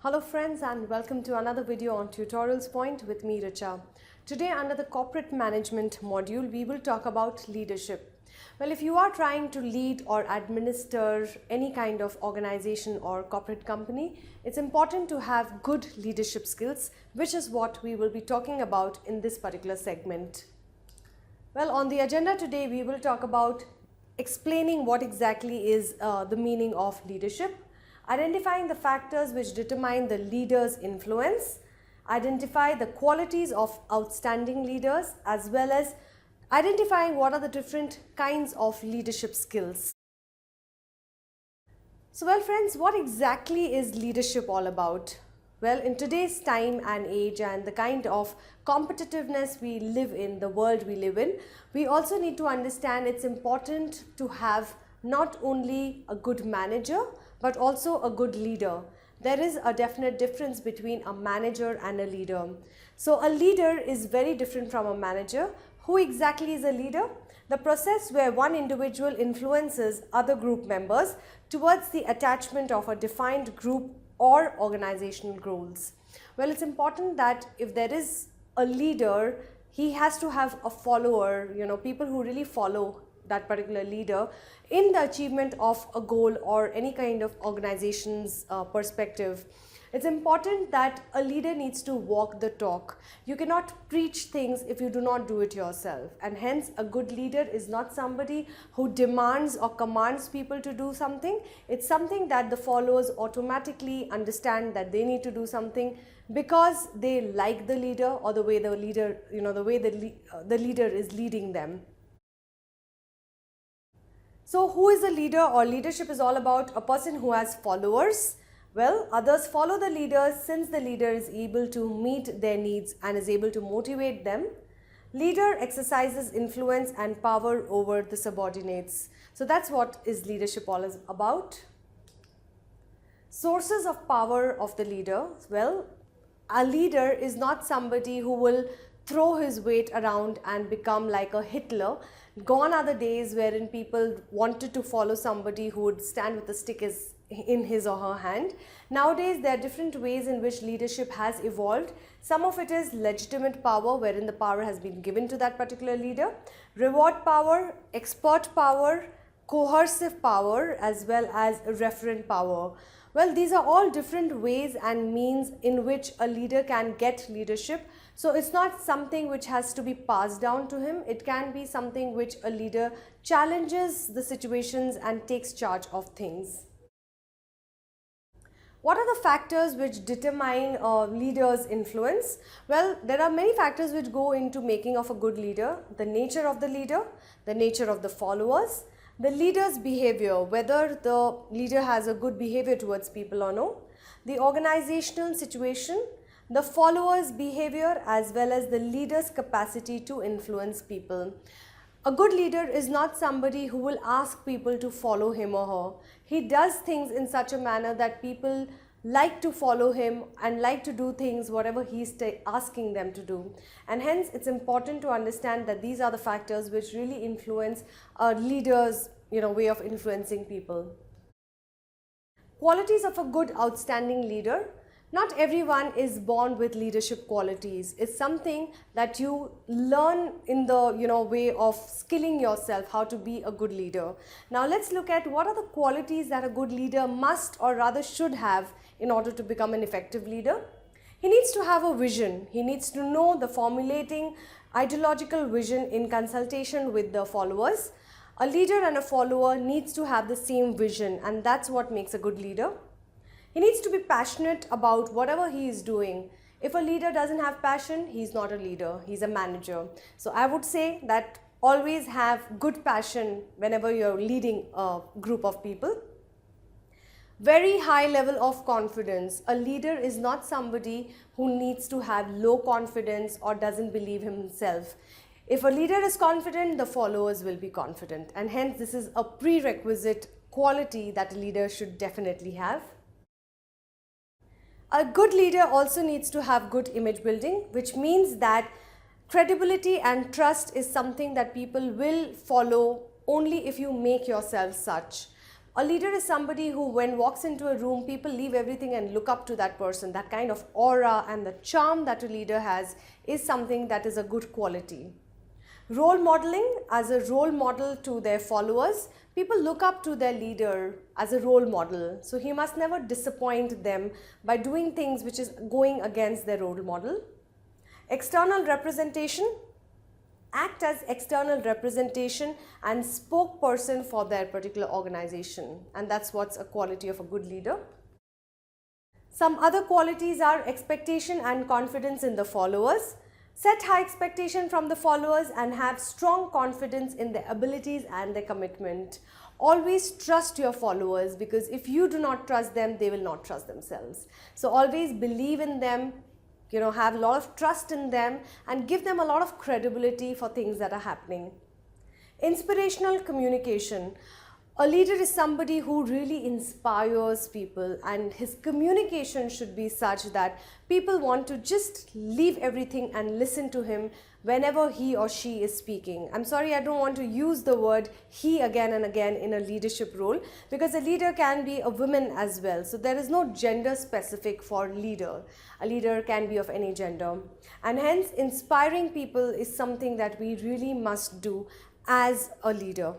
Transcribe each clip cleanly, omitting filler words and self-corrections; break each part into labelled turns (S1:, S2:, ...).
S1: Hello friends and welcome to another video on Tutorials Point with me Richa. Today under the corporate management module we will talk about leadership. Well, if you are trying to lead or administer any kind of organization or corporate company, it's important to have good leadership skills, which is what we will be talking about in this particular segment. Well, on the agenda today we will talk about explaining what exactly is the meaning of leadership, identifying the factors which determine the leader's influence, identify the qualities of outstanding leaders, as well as identifying what are the different kinds of leadership skills. So well friends, what exactly is leadership all about? Well, in today's time and age and the kind of competitiveness we live in, the world we live in, we also need to understand it's important to have not only a good manager but also a good leader. There is a definite difference between a manager and a leader. So a leader is very different from a manager. Who exactly is a leader? The process where one individual influences other group members towards the attachment of a defined group or organizational goals. Well, it's important that if there is a leader, he has to have a follower, people who really follow that particular leader in the achievement of a goal or any kind of organization's perspective. It's important that a leader needs to walk the talk. You cannot preach things if you do not do it yourself, and hence a good leader is not somebody who demands or commands people to do something. It's something that the followers automatically understand that they need to do something because they like the leader or the way the leader, the leader is leading them. So who is a leader, or leadership is all about a person who has followers. Well, others follow the leader since the leader is able to meet their needs and is able to motivate them. Leader exercises influence and power over the subordinates. So that's what is leadership all is about. Sources of power of the leader. Well, a leader is not somebody who will throw his weight around and become like a Hitler. Gone are the days wherein people wanted to follow somebody who would stand with a stick in his or her hand. Nowadays there are different ways in which leadership has evolved. Some of it is legitimate power, wherein the power has been given to that particular leader. Reward power, expert power, coercive power, as well as referent power. Well, these are all different ways and means in which a leader can get leadership. So it's not something which has to be passed down to him. It can be something which a leader challenges the situations and takes charge of things. What are the factors which determine a leader's influence? Well, there are many factors which go into making of a good leader. The nature of the leader, the nature of the followers, the leader's behavior, whether the leader has a good behavior towards people or no, the organizational situation, the followers' behavior, as well as the leader's capacity to influence people. A good leader is not somebody who will ask people to follow him or her. He does things in such a manner that people like to follow him and like to do things whatever he's asking them to do. And hence it's important to understand that these are the factors which really influence a leader's way of influencing people. Qualities of a good, outstanding leader. Not everyone is born with leadership qualities. It's something that you learn in the way of skilling yourself how to be a good leader. Now let's look at what are the qualities that a good leader must, or rather should have, in order to become an effective leader. He needs to have a vision. He needs to know the formulating ideological vision in consultation with the followers. A leader and a follower needs to have the same vision, and that's what makes a good leader. He needs to be passionate about whatever he is doing. If a leader doesn't have passion, he's not a leader, he's a manager. So I would say that always have good passion whenever you're leading a group of people. Very high level of confidence. A leader is not somebody who needs to have low confidence or doesn't believe himself. If a leader is confident, the followers will be confident, and hence this is a prerequisite quality that a leader should definitely have. A good leader also needs to have good image building, which means that credibility and trust is something that people will follow only if you make yourself such. A leader is somebody who, when walks into a room, people leave everything and look up to that person. That kind of aura and the charm that a leader has is something that is a good quality. Role modeling, as a role model to their followers, people look up to their leader as a role model. So he must never disappoint them by doing things which is going against their role model. External representation, act as external representation and spokesperson for their particular organization, and that's what's a quality of a good leader. Some other qualities are expectation and confidence in the followers. Set high expectation from the followers and have strong confidence in their abilities and their commitment. Always trust your followers, because if you do not trust them, they will not trust themselves. So always believe in them, have a lot of trust in them and give them a lot of credibility for things that are happening. Inspirational communication. A leader is somebody who really inspires people, and his communication should be such that people want to just leave everything and listen to him whenever he or she is speaking. I'm sorry, I don't want to use the word he again and again in a leadership role, because a leader can be a woman as well. So there is no gender specific for leader. A leader can be of any gender. And hence, inspiring people is something that we really must do as a leader.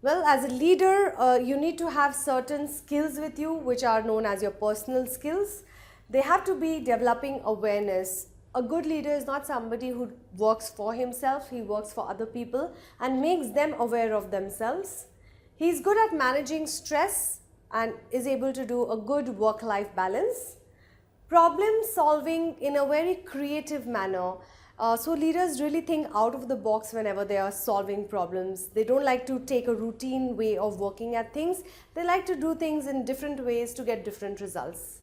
S1: Well, as a leader, you need to have certain skills with you, which are known as your personal skills. They have to be developing awareness. A good leader is not somebody who works for himself, he works for other people and makes them aware of themselves. He's good at managing stress and is able to do a good work-life balance. Problem solving in a very creative manner. So leaders really think out of the box whenever they are solving problems. They don't like to take a routine way of working at things. They like to do things in different ways to get different results.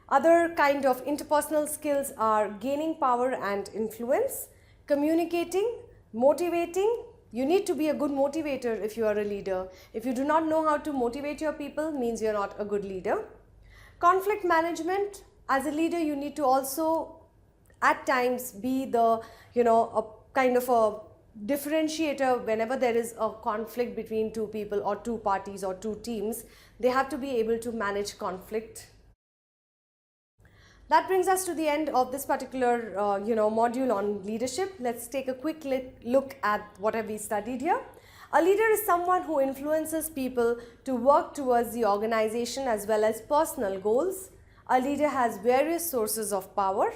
S1: Other kind of interpersonal skills are gaining power and influence, communicating, motivating. You need to be a good motivator if you are a leader. If you do not know how to motivate your people, means you're not a good leader. Conflict management. As a leader, you need to also at times be the, a kind of a differentiator whenever there is a conflict between two people or two parties or two teams. They have to be able to manage conflict. That brings us to the end of this particular module on leadership. Let's take a quick look at what have we studied here. A leader is someone who influences people to work towards the organization as well as personal goals. A leader has various sources of power.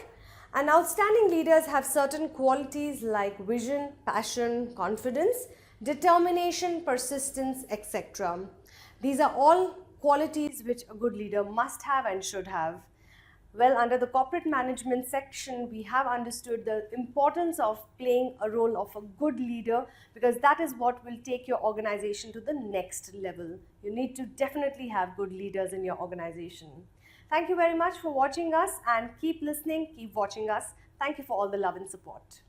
S1: And outstanding leaders have certain qualities like vision, passion, confidence, determination, persistence, etc. These are all qualities which a good leader must have and should have. Well, under the corporate management section, we have understood the importance of playing a role of a good leader, because that is what will take your organization to the next level. You need to definitely have good leaders in your organization. Thank you very much for watching us, and keep listening, keep watching us. Thank you for all the love and support.